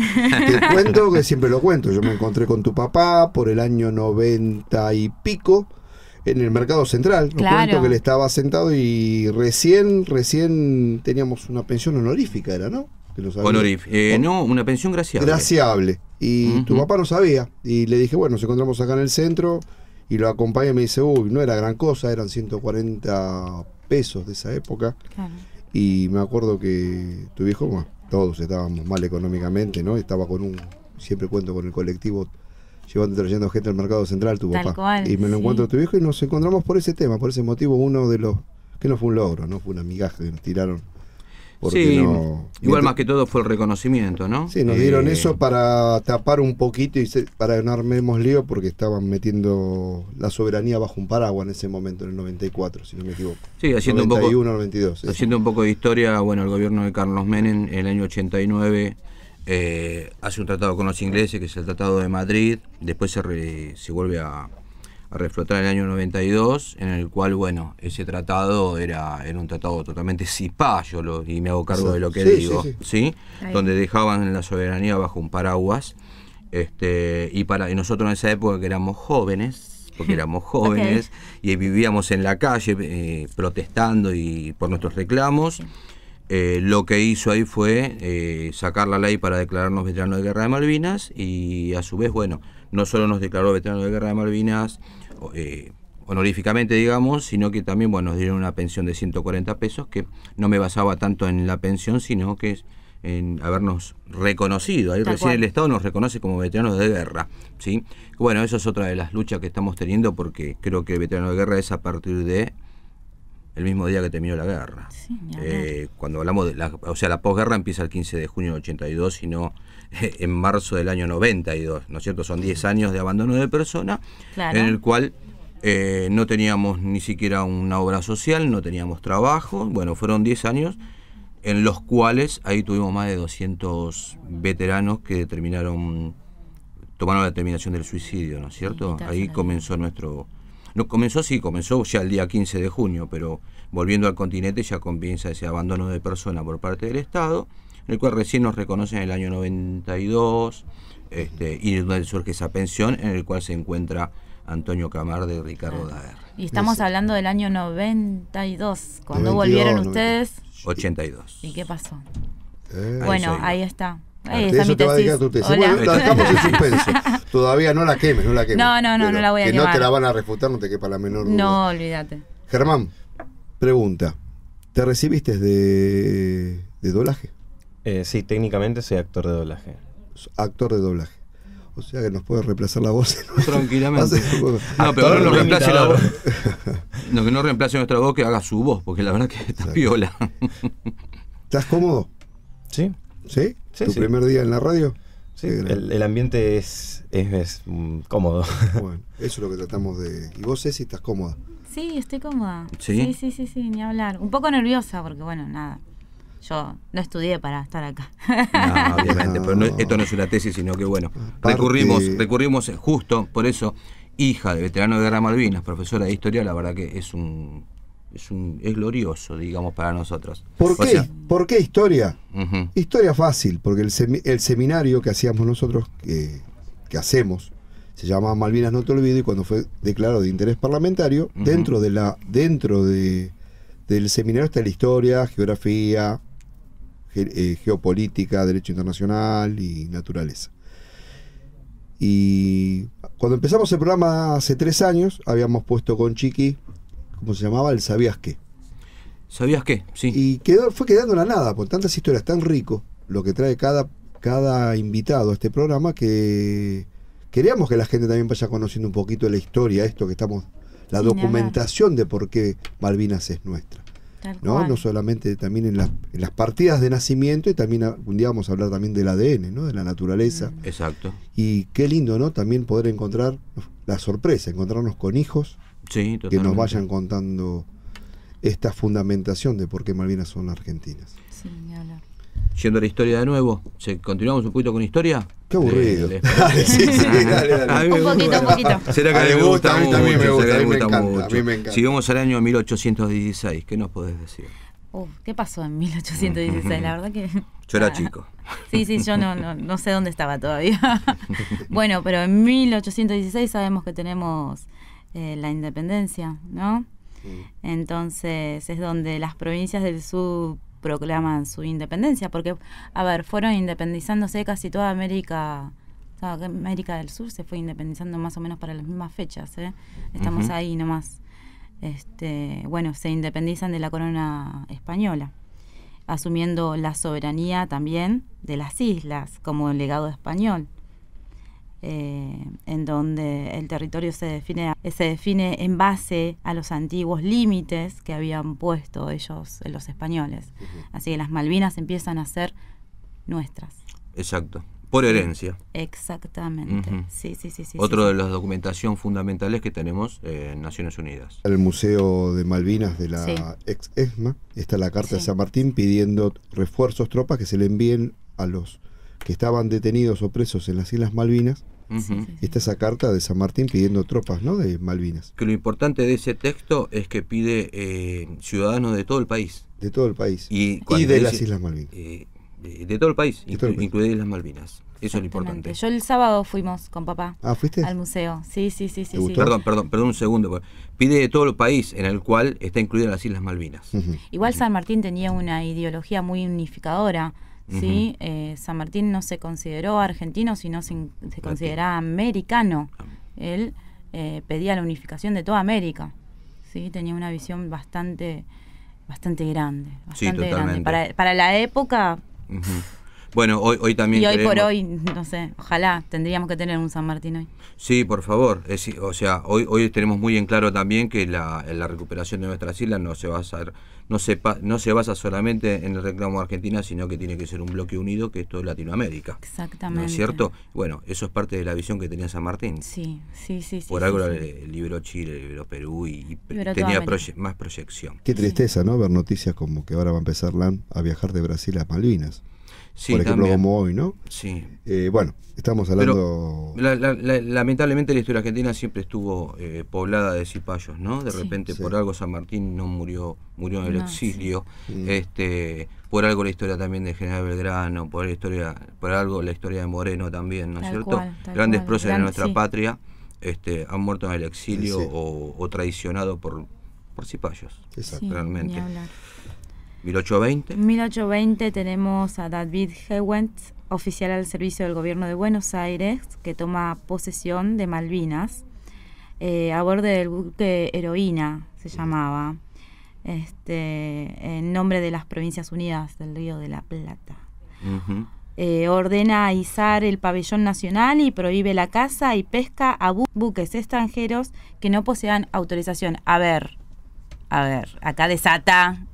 Te cuento que siempre lo cuento. Yo me encontré con tu papá por el año 90 y pico en el Mercado Central. Nos Claro. cuento que él estaba sentado y recién teníamos una pensión honorífica, era, ¿no? Que lo sabía. No, una pensión graciable. Graciable. Y tu Ujú. papá no sabía. Y le dije, bueno, nos encontramos acá en el centro. Y lo acompañé y me dice, uy, no era gran cosa, eran 140 pesos de esa época. Claro. Y me acuerdo que tu viejo, bueno, todos estábamos mal económicamente, ¿no? Estaba siempre cuento con el colectivo, trayendo gente al mercado central, tu Tal papá. cual, Y me lo sí. encuentro a tu viejo y nos encontramos por ese tema, por ese motivo, uno de los, que no fue un logro, no fue una migaja que nos tiraron. Porque Sí, no, igual más que todo fue el reconocimiento, ¿no? Sí, nos dieron eso para tapar un poquito y para que no armemos lío, porque estaban metiendo la soberanía bajo un paraguas en ese momento, en el 94, si no me equivoco. Sí, haciendo 91, 92. Haciendo un poco de historia, bueno, el gobierno de Carlos Menem en el año 89 hace un tratado con los ingleses, que es el Tratado de Madrid, después se vuelve a reflotar en el año 92, en el cual, bueno, ese tratado era un tratado totalmente cipayo, y me hago cargo de lo que digo, ¿sí? Donde dejaban la soberanía bajo un paraguas, y nosotros en esa época que éramos jóvenes, porque éramos jóvenes, y vivíamos en la calle protestando y por nuestros reclamos, lo que hizo ahí fue sacar la ley para declararnos veteranos de Guerra de Malvinas, y a su vez, bueno, no solo nos declaró veteranos de Guerra de Malvinas honoríficamente, digamos, sino que también, bueno, nos dieron una pensión de 140 pesos, que no me basaba tanto en la pensión, sino que en habernos reconocido. Ahí recién el Estado nos reconoce como veteranos de guerra, ¿sí? Bueno, eso es otra de las luchas que estamos teniendo, porque creo que el veterano de guerra es a partir de el mismo día que terminó la guerra. Sí, cuando hablamos de la posguerra empieza el 15 de junio del 82, sino en marzo del año 92, ¿no es cierto? Son 10 años de abandono de persona, en el cual no teníamos ni siquiera una obra social, no teníamos trabajo. Bueno, fueron 10 años en los cuales ahí tuvimos más de 200 veteranos que tomaron la determinación del suicidio, ¿no es cierto? Ahí comenzó comenzó ya el día 15 de junio, pero volviendo al continente ya comienza ese abandono de persona por parte del Estado, en el cual recién nos reconocen en el año 92, y donde surge esa pensión, en el cual se encuentra Antonio Camarde y Ricardo Daer. Y estamos hablando del año 92, cuando volvieron ustedes. 82. ¿Y qué pasó? Bueno, ahí está. Ahí está mi tesis. Bueno, la dejamos en suspenso. Todavía no la quemes, No, no la voy a quemar. Que no te la van a refutar, no te quepa la menor duda. No, olvídate. Germán, pregunta. ¿Te recibiste de doblaje? Sí, técnicamente soy actor de doblaje. Actor de doblaje. O sea que nos puede reemplazar la voz. Tranquilamente. No, pero no nos reemplace la voz. No, que no reemplace nuestra voz, que haga su voz, porque la verdad que está piola. ¿Estás cómodo? Sí. ¿Sí? ¿Tu primer día en la radio? Sí, el ambiente es cómodo. Bueno, eso es lo que tratamos de... ¿Y vos, Ceci, estás cómoda? Sí, estoy cómoda. ¿Sí? Sí, ni hablar. Un poco nerviosa porque, bueno, nada. Yo no estudié para estar acá. No, obviamente, pero esto no es una tesis, sino que, bueno, recurrimos justo por eso, hija de veterano de Guerra de Malvinas, profesora de historia, la verdad que es glorioso, digamos, para nosotros. ¿Por qué? ¿Por qué historia? Uh-huh. Historia fácil, porque el seminario que hacíamos nosotros, que hacemos, se llamaba Malvinas no te olvido, y cuando fue declarado de interés parlamentario, uh-huh, dentro del seminario está la historia, geografía, geopolítica, derecho internacional y naturaleza. Y cuando empezamos el programa hace 3 años, habíamos puesto con Chiqui, ¿cómo se llamaba? El ¿Sabías qué? ¿Sabías qué? Sí. Y fue quedando en la nada, por tantas historias, tan rico lo que trae cada invitado a este programa, que queríamos que la gente también vaya conociendo un poquito de la historia, la documentación de por qué Malvinas es nuestra. No solamente también en las partidas de nacimiento, y también un día vamos a hablar también del ADN, ¿no? De la naturaleza. Exacto. Y qué lindo, ¿no? También poder encontrar la sorpresa, encontrarnos con hijos, sí, que nos vayan contando esta fundamentación de por qué Malvinas son argentinas. Sí, ni hablar. Yendo a la historia de nuevo, ¿continuamos un poquito con historia? Qué aburrido. Dale. Un poquito. ¿Será que me gusta? A mí también me gusta, a mí me encanta. Si vamos al año 1816, ¿qué nos podés decir? ¿Qué pasó en 1816? La verdad que... Yo era chico. Sí, yo no sé dónde estaba todavía. Bueno, pero en 1816 sabemos que tenemos la independencia, ¿no? Entonces es donde las provincias del sur proclaman su independencia, porque, fueron independizándose casi toda América del Sur se fue independizando más o menos para las mismas fechas, Estamos Uh-huh. ahí nomás. Se independizan de la corona española. asumiendo la soberanía también de las islas como legado español, en donde el territorio se define en base a los antiguos límites que habían puesto ellos, los españoles. Así que las Malvinas empiezan a ser nuestras. Exacto. Por herencia. Exactamente. Sí. Otro de las documentación fundamentales que tenemos en Naciones Unidas. En el Museo de Malvinas de la ex ESMA está la carta de San Martín pidiendo refuerzos, tropas que se le envíen a los que estaban detenidos o presos en las Islas Malvinas. Está esa carta de San Martín pidiendo tropas, ¿no?, de Malvinas. Que lo importante de ese texto es que pide ciudadanos de todo el país. De todo el país. Y de las Islas Malvinas. De todo el país, incluidas las Malvinas. Eso es lo importante. Yo el sábado fuimos con papá. ¿Fuiste? Al museo. Sí. Perdón un segundo. Pide de todo el país en el cual está incluida las Islas Malvinas. Igual San Martín tenía una ideología muy unificadora. ¿Sí? San Martín no se consideró argentino, sino se consideraba americano. Él pedía la unificación de toda América. ¿Sí? Tenía una visión bastante grande. Bastante grande. Para la época... Bueno, hoy también... Y hoy por hoy, no sé, ojalá tendríamos que tener un San Martín hoy. Sí, por favor. O sea, hoy tenemos muy en claro también que la recuperación de nuestras islas no se basa solamente en el reclamo de Argentina, sino que tiene que ser un bloque unido, que es todo Latinoamérica. Exactamente. ¿No es cierto? Bueno, eso es parte de la visión que tenía San Martín. Sí. Por algo liberó Chile, liberó Perú y tenía más proyección. Qué tristeza, ¿no? Ver noticias como que ahora va a empezar LAN a viajar de Brasil a Malvinas. Sí, por ejemplo, también. como hoy, ¿no? Sí. Bueno, estamos hablando... Pero lamentablemente la historia argentina siempre estuvo poblada de cipayos, ¿no? De repente por algo San Martín no murió en el exilio. Por algo la historia también de General Belgrano, por algo la historia de Moreno también, ¿no es cierto? Grandes próceres de nuestra patria han muerto en el exilio o traicionados por cipayos. Exacto. Realmente. 1820 tenemos a David Hewent, oficial al servicio del gobierno de Buenos Aires, que toma posesión de Malvinas a bordo del buque Heroína, se llamaba, en nombre de las Provincias Unidas del Río de la Plata. Ordena izar el pabellón nacional y prohíbe la caza y pesca a buques extranjeros que no posean autorización. A ver, acá desata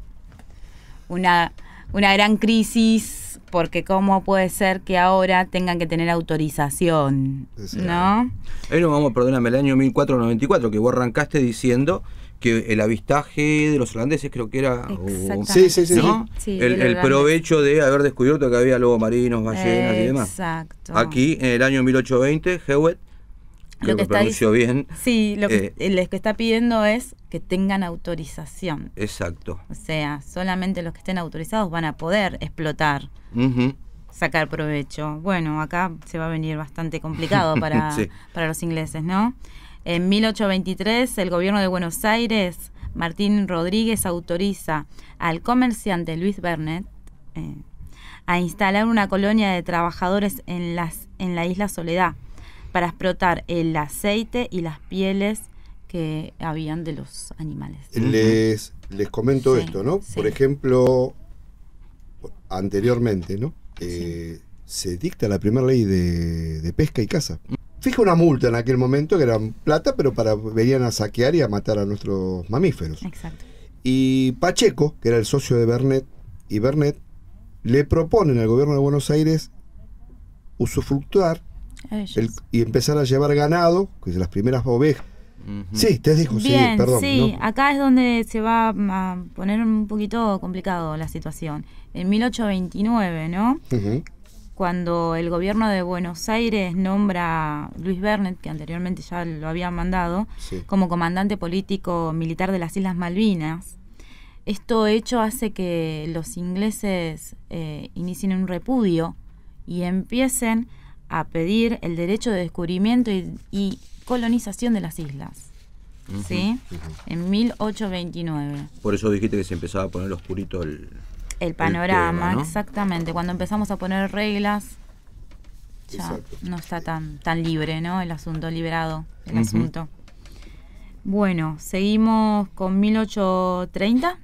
una gran crisis, porque cómo puede ser que ahora tengan que tener autorización, ¿no? Ahí nos vamos, perdóname, el año 1494, que vos arrancaste diciendo que el avistaje de los holandeses creo que era... ¿no? El provecho de haber descubierto que había lobos marinos, ballenas y demás. Exacto. Aquí, en el año 1820, Hewett, creo que pronunció bien. Sí, lo que está pidiendo es que tengan autorización. Exacto. O sea, solamente los que estén autorizados van a poder explotar, sacar provecho. Bueno, acá se va a venir bastante complicado para los ingleses, ¿no? En 1823, el gobierno de Buenos Aires, Martín Rodríguez, autoriza al comerciante Luis Bernet a instalar una colonia de trabajadores en la isla Soledad para explotar el aceite y las pieles que habían de los animales. Les comento esto, ¿no? Por ejemplo, anteriormente, ¿no? Se dicta la primera ley de pesca y caza. Fija una multa en aquel momento, que era plata, pero venían a saquear y a matar a nuestros mamíferos. Exacto. Y Pacheco, que era el socio de Bernet, le proponen al gobierno de Buenos Aires usufructuar y empezar a llevar ganado, que es las primeras ovejas. Sí, te dijo, bien, sí, perdón. Sí, ¿no? Acá es donde se va a poner un poquito complicado la situación. En 1829, ¿no? Cuando el gobierno de Buenos Aires nombra a Luis Bernet, que anteriormente ya lo habían mandado, como comandante político militar de las Islas Malvinas, esto hecho hace que los ingleses inicien un repudio y empiecen a pedir el derecho de descubrimiento y colonización de las islas. ¿Sí? En 1829. Por eso dijiste que se empezaba a poner oscurito el panorama, tema, ¿no? Exactamente. Cuando empezamos a poner reglas, ya no está tan libre, ¿no? El asunto, liberado el asunto. Bueno, seguimos con 1830.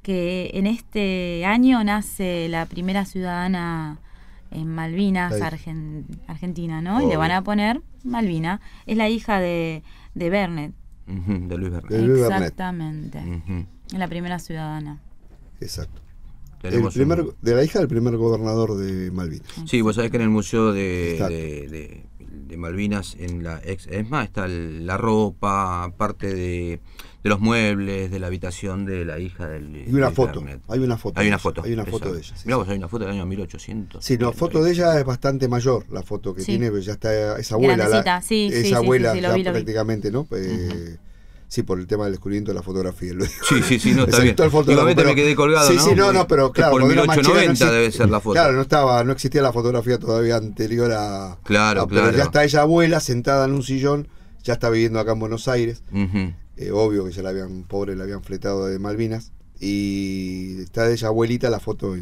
que en este año nace la primera ciudadana en Malvinas, Argentina, ¿no? Obvio. Y le van a poner Malvina. Es la hija de Bernet. De Luis Bernet. De Luis Bernet. Exactamente. Es la primera ciudadana. Exacto. Tenemos De la hija del primer gobernador de Malvinas. Sí, vos sabés que en el Museo Exacto. de Malvinas, en la ex ESMA, está la ropa, parte de los muebles, de la habitación de la hija del. Y una Luis foto. Bernet. Hay una foto. Hay una foto. Hay una foto exacto. de ella. Sí, Mirá sí. vos, hay una foto del año 1800. Sí, la foto de ella es bastante mayor, la foto que Sí. tiene, pero ya está esa abuela. Grandecita, sí, esa sí, abuela sí, ya lo vi. prácticamente, ¿no? Sí, por el tema del descubrimiento de la fotografía. Sí, no, está bien. Excepto el fotógrafo, Igualmente pero- me quedé colgado, Sí, ¿no? sí, no, pero claro, Por cuando era más chica no 1890 debe ser la foto. Claro, no existía la fotografía todavía anterior a... Claro, pero claro. ya está ella abuela sentada en un sillón, ya está viviendo acá en Buenos Aires. Ujú. Obvio que ya la habían fletado de Malvinas. Y está de ella abuelita la foto.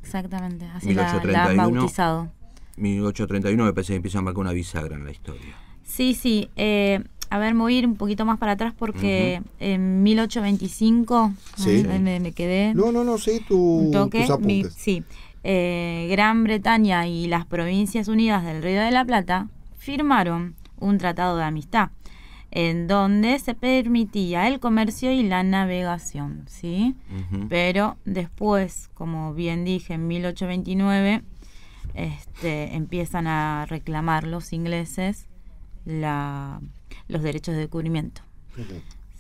Exactamente. Así la han 1831. bautizado. 1831 me parece que empieza a marcar una bisagra en la historia. Sí. A ver, me voy a ir un poquito más para atrás porque en 1825 Sí. me quedé No, seguí un toque. tus apuntes. Sí. Gran Bretaña y las Provincias Unidas del Río de la Plata firmaron un tratado de amistad en donde se permitía el comercio y la navegación, ¿sí? Ujú. Pero después, como bien dije, en 1829 empiezan a reclamar los ingleses los derechos de descubrimiento,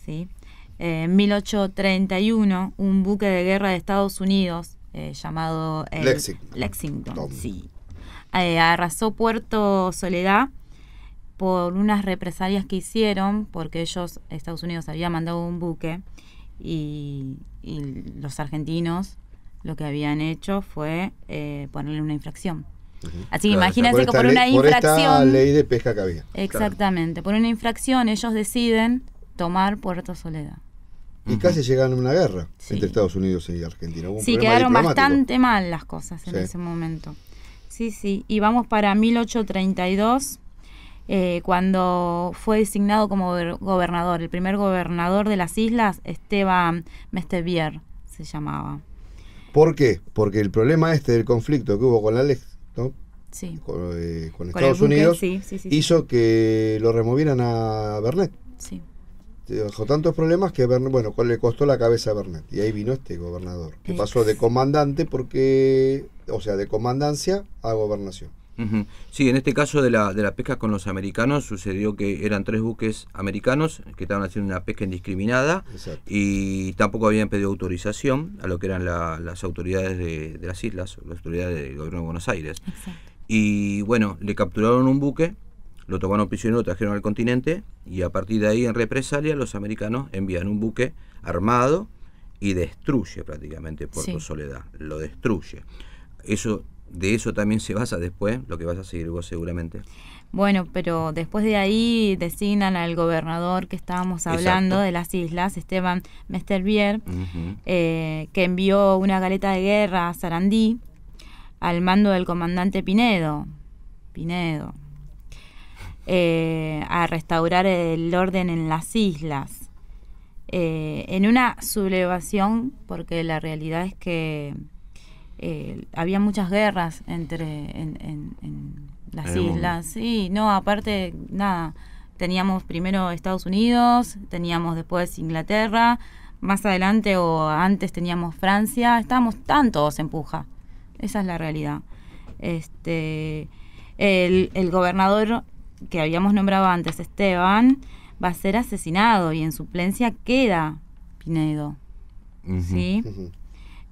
¿sí? En 1831, un buque de guerra de Estados Unidos llamado el Lexington, sí, arrasó Puerto Soledad por unas represalias que hicieron, porque Estados Unidos había mandado un buque y los argentinos lo que habían hecho fue ponerle una infracción. Así que Claro, imagínense que por esta una infracción... Por esta ley de pesca que había. Exactamente, por una infracción ellos deciden tomar Puerto Soledad. Y casi llegan a una guerra Sí. entre Estados Unidos y Argentina. Hubo un Sí, problema quedaron diplomático. bastante mal las cosas en Sí. ese momento. Sí, y vamos para 1832, cuando fue designado como gobernador, el primer gobernador de las islas, Esteban Mestevier se llamaba. ¿Por qué? Porque el problema del conflicto que hubo con la Lex, ¿no? Sí. con Con el Estados buque, Unidos, sí. hizo que lo removieran a Bernet. Sí. Dejó tantos problemas que Bernet, le costó la cabeza a Bernet. Y ahí vino este gobernador, que pasó de comandante de comandancia a gobernación. Ujú. Sí, en este caso de la pesca con los americanos sucedió que eran 3 buques americanos que estaban haciendo una pesca indiscriminada. Exacto. Y tampoco habían pedido autorización a lo que eran las autoridades de las islas, las autoridades del gobierno de Buenos Aires. Exacto. Y bueno, le capturaron un buque, lo tomaron prisionero, lo trajeron al continente y a partir de ahí, en represalia, los americanos envían un buque armado y destruye prácticamente Puerto Sí. Soledad, lo destruye. De eso también se basa después lo que vas a seguir vos seguramente. Bueno, pero después de ahí designan al gobernador que estábamos hablando Exacto. de las islas, Esteban Mestevier, Ujú. que envió una galeta de guerra a Sarandí al mando del comandante Pinedo, a restaurar el orden en las islas, en una sublevación, porque la realidad es que había muchas guerras en las En el mundo. islas. Sí, no, aparte, nada, teníamos primero Estados Unidos, teníamos después Inglaterra, más adelante o antes teníamos Francia, estaban todos en puja. Esa es la realidad. El gobernador que habíamos nombrado antes, Esteban, va a ser asesinado y en suplencia queda Pinedo. Ujú. ¿Sí? Ujú.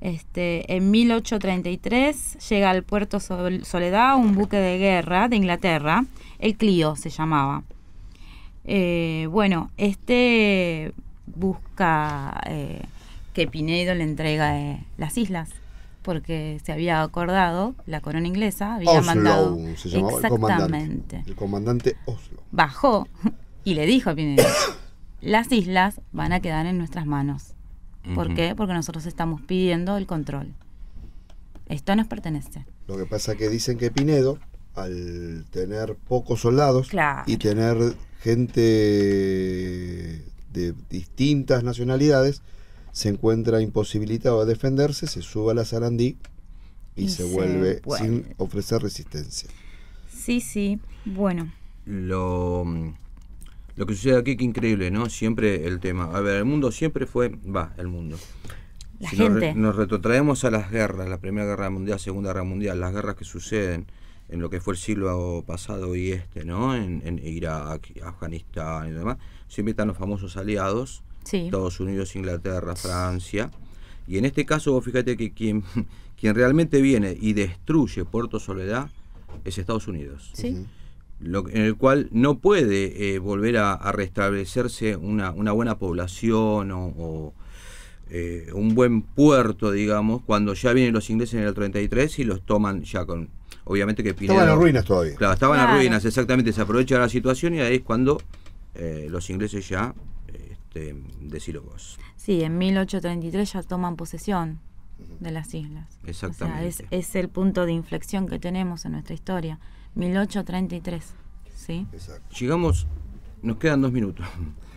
En 1833 llega al puerto Soledad un buque de guerra de Inglaterra, el Clio se llamaba. Busca que Pinedo le entrega las islas, porque se había acordado, la corona inglesa había Oslo mandado. se llamaba Exactamente. el comandante Oslo. Bajó y le dijo a Pinedo: las islas van a quedar en nuestras manos. ¿Por Ujú. qué? Porque nosotros estamos pidiendo el control. Esto nos pertenece. Lo que pasa que dicen que Pinedo, al tener pocos soldados Claro. y tener gente de distintas nacionalidades, se encuentra imposibilitado de defenderse, se sube a la Sarandí y se vuelve sin ofrecer resistencia. Sí, bueno. Lo que sucede aquí, que increíble, ¿no? Siempre el tema. A ver, el mundo siempre fue. El mundo. La si gente. Nos retrotraemos a las guerras, la Primera Guerra Mundial, Segunda Guerra Mundial, las guerras que suceden en lo que fue el siglo pasado y ¿no? En Irak, Afganistán y demás, siempre están los famosos aliados, Sí. Estados Unidos, Inglaterra, Francia. Y en este caso, vos fíjate que quien realmente viene y destruye Puerto Soledad es Estados Unidos. Sí. En el cual no puede volver a restablecerse una buena población o un buen puerto, digamos, cuando ya vienen los ingleses en el 33 y los toman ya con, obviamente que Pinedo, estaban en ruinas todavía. Claro, estaban en ruinas, exactamente, se aprovecha la situación y ahí es cuando los ingleses ya decilo vos. Sí, en 1833 ya toman posesión de las islas. Exactamente. O sea, es el punto de inflexión que tenemos en nuestra historia. 1833, ¿sí? Exacto. Llegamos, nos quedan 2 minutos.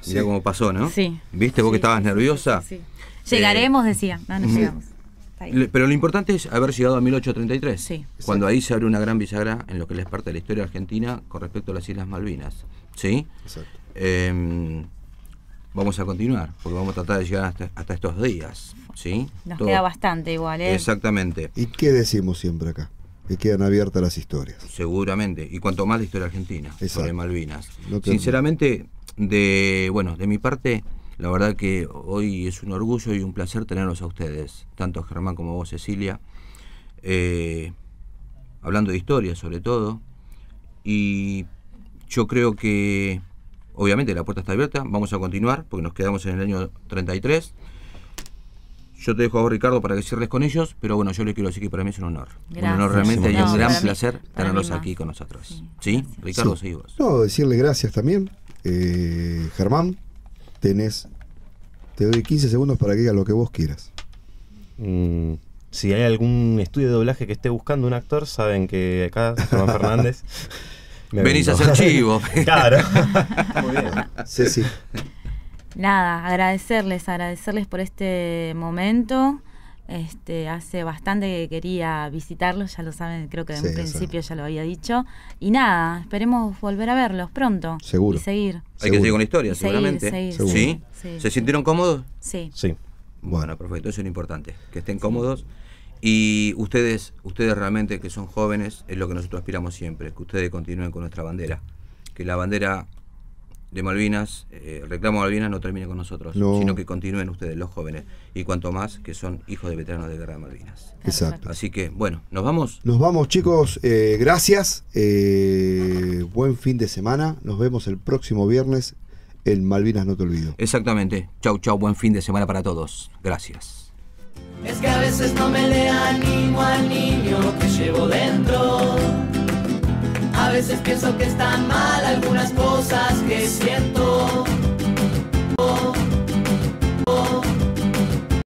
Sí. Mirá cómo pasó, ¿no? Sí. ¿Viste vos que estabas nerviosa? Sí. Llegaremos, decía. No llegamos. Está bien. Pero lo importante es haber llegado a 1833, Sí. cuando ahí se abre una gran bisagra en lo que es parte de la historia argentina con respecto a las Islas Malvinas. ¿Sí? Exacto. Vamos a continuar, porque vamos a tratar de llegar hasta estos días. ¿Sí? Nos queda bastante igual, ¿eh? Exactamente. ¿Y qué decimos siempre acá? Que quedan abiertas las historias. Seguramente. Y cuanto más la historia argentina, sobre Malvinas. No Sinceramente, de mi parte, la verdad que hoy es un orgullo y un placer tenerlos a ustedes, tanto Germán como vos, Cecilia, hablando de historia sobre todo. Y yo creo que, obviamente, la puerta está abierta, vamos a continuar, porque nos quedamos en el año 33. Yo te dejo a vos, Ricardo, para que cierres con ellos, pero bueno, yo les quiero decir que para mí es un honor. Gracias. Un honor realmente y un gran placer para tenerlos mí más. aquí con nosotros. Sí, ¿Sí? gracias. Ricardo, Sí. seguí vos. No, decirle gracias también. Germán, te doy 15 segundos para que digas lo que vos quieras. Si hay algún estudio de doblaje que esté buscando un actor, saben que acá, Germán Fernández. Venís a hacer chivo. Claro. Muy bien. Ceci. Nada, agradecerles por este momento. Hace bastante que quería visitarlos, ya lo saben, creo que en Sí, un principio ya lo había dicho. Y nada, esperemos volver a verlos pronto. Seguro. Y seguir. Hay que Seguro. seguir con la historia, Y seguir, seguramente. seguir. Seguro. ¿Sí? Sí. ¿Se sintieron cómodos? Sí. Sí. Bueno, perfecto, eso es lo importante, que estén cómodos. Y ustedes realmente que son jóvenes, es lo que nosotros aspiramos siempre, que ustedes continúen con nuestra bandera. Que la bandera de Malvinas, el reclamo de Malvinas no termine con nosotros, No. sino que continúen ustedes, los jóvenes. Y cuanto más que son hijos de veteranos de guerra de Malvinas. Exacto. Así que, bueno, ¿nos vamos? Nos vamos, chicos. Gracias. Buen fin de semana. Nos vemos el próximo viernes en Malvinas No Te Olvido. Exactamente. Chau, chau, buen fin de semana para todos. Gracias. Es que a veces no me le animo al niño que llevo dentro. A veces pienso que están mal algunas cosas que siento.